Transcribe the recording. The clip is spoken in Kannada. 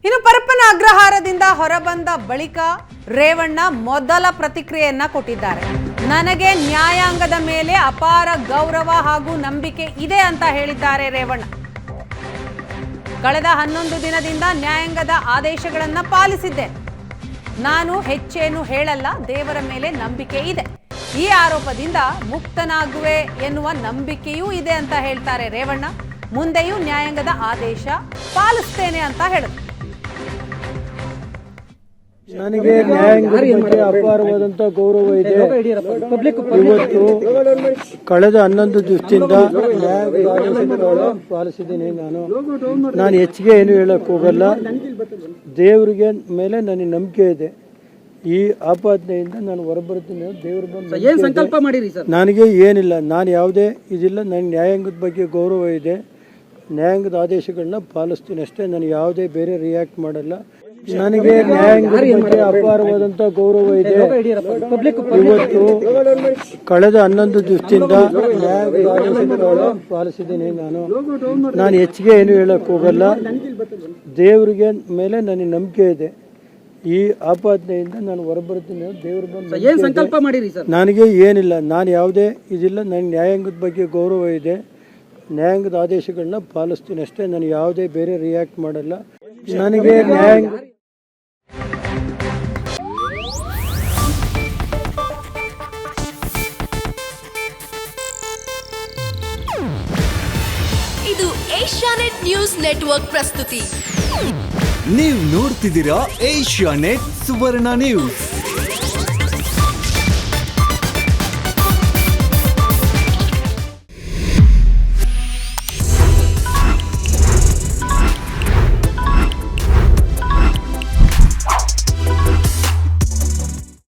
ಇನ್ನು ಪರಪ್ಪನ ಅಗ್ರಹಾರದಿಂದ ಹೊರಬಂದ ಬಳಿಕ ರೇವಣ್ಣ ಮೊದಲ ಪ್ರತಿಕ್ರಿಯೆಯನ್ನ ಕೊಟ್ಟಿದ್ದಾರೆ. ನನಗೆ ನ್ಯಾಯಾಂಗದ ಮೇಲೆ ಅಪಾರ ಗೌರವ ಹಾಗೂ ನಂಬಿಕೆ ಇದೆ ಅಂತ ಹೇಳಿದ್ದಾರೆ ರೇವಣ್ಣ. ಕಳೆದ 11 ದಿನದಿಂದ ನ್ಯಾಯಾಂಗದ ಆದೇಶಗಳನ್ನು ಪಾಲಿಸಿದ್ದೆ. ನಾನು ಹೆಚ್ಚೇನು ಹೇಳಲ್ಲ, ದೇವರ ಮೇಲೆ ನಂಬಿಕೆ ಇದೆ. ಈ ಆರೋಪದಿಂದ ಮುಕ್ತನಾಗುವೆ ಎನ್ನುವ ನಂಬಿಕೆಯೂ ಇದೆ ಅಂತ ಹೇಳ್ತಾರೆ ರೇವಣ್ಣ. ಮುಂದೆಯೂ ನ್ಯಾಯಾಂಗದ ಆದೇಶ ಪಾಲಿಸ್ತೇನೆ ಅಂತ ಹೇಳಿದ್ರು. ನನಗೆ ನ್ಯಾಯಾಂಗದ ಬಗ್ಗೆ ಅಪಾರವಾದಂತಹ ಗೌರವ ಇದೆ. ಇವತ್ತು ಕಳೆದ 11 ದಿವಸದಿಂದ ನ್ಯಾಯಾಂಗದ ಆದೇಶಗಳನ್ನು ಪಾಲಿಸಿದ್ದೀನಿ. ನಾನು ಹೆಚ್ಚಿಗೆ ಏನು ಹೇಳಕ್ ಹೋಗಲ್ಲ. ದೇವರಿಗೆ ಮೇಲೆ ನನಗೆ ನಂಬಿಕೆ ಇದೆ. ಈ ಆಪಾದನೆಯಿಂದ ನಾನು ಹೊರಬರ್ತೀನಿ. ದೇವ್ರ ಬಂದು ಸಂಕಲ್ಪ ಮಾಡಿರಿ ಸರ್. ನನಗೆ ಏನಿಲ್ಲ, ನಾನು ಯಾವುದೇ ಇದಿಲ್ಲ. ನನಗೆ ನ್ಯಾಯಾಂಗದ ಬಗ್ಗೆ ಗೌರವ ಇದೆ. ನ್ಯಾಯಾಂಗದ ಆದೇಶಗಳನ್ನ ಪಾಲಿಸ್ತೀನಿ ಅಷ್ಟೇ. ನಾನು ಯಾವುದೇ ಬೇರೆ ರಿಯಾಕ್ಟ್ ಮಾಡಲ್ಲ. ನನಗೆ ನ್ಯಾಯಾಂಗದ ಬಗ್ಗೆ ಅಪಾರವಾದಂತಹ ಗೌರವ ಇದೆ. ಇವತ್ತು ಕಳೆದ 11 ದಿವಸದಿಂದ ನ್ಯಾಯಾಂಗದ ಆದೇಶಗಳನ್ನು ಪಾಲಿಸಿದ್ದೀನಿ. ನಾನು ಹೆಚ್ಚಿಗೆ ಏನು ಹೇಳಕ್ ಹೋಗಲ್ಲ. ದೇವರಿಗೆ ಮೇಲೆ ನನಗೆ ನಂಬಿಕೆ ಇದೆ. ಈ ಆಪಾದನೆಯಿಂದ ನಾನು ಹೊರಬರ್ತೀನಿ. ದೇವ್ರ ಬಂದು ಸಂಕಲ್ಪ ಮಾಡಿರಿ ಸರ್. ನನಗೆ ಏನಿಲ್ಲ, ನಾನು ಯಾವುದೇ ಇದಿಲ್ಲ. ನನಗೆ ನ್ಯಾಯಾಂಗದ ಬಗ್ಗೆ ಗೌರವ ಇದೆ. ನ್ಯಾಯಾಂಗದ ಆದೇಶಗಳನ್ನ ಪಾಲಿಸ್ತೀನಿ ಅಷ್ಟೇ. ನಾನು ಯಾವುದೇ ಬೇರೆ ರಿಯಾಕ್ಟ್ ಮಾಡಲ್ಲ. ನನಗೆ ನ್ಯಾಯಾಂಗ ಇದು ಏಷ್ಯಾನೆಟ್ ನ್ಯೂಸ್ ನೆಟ್ವರ್ಕ್ ಪ್ರಸ್ತುತಿ. ನೀವು ನೋಡ್ತಿದ್ದೀರಾ ಏಷ್ಯಾನೆಟ್ ಸುವರ್ಣ ನ್ಯೂಸ್.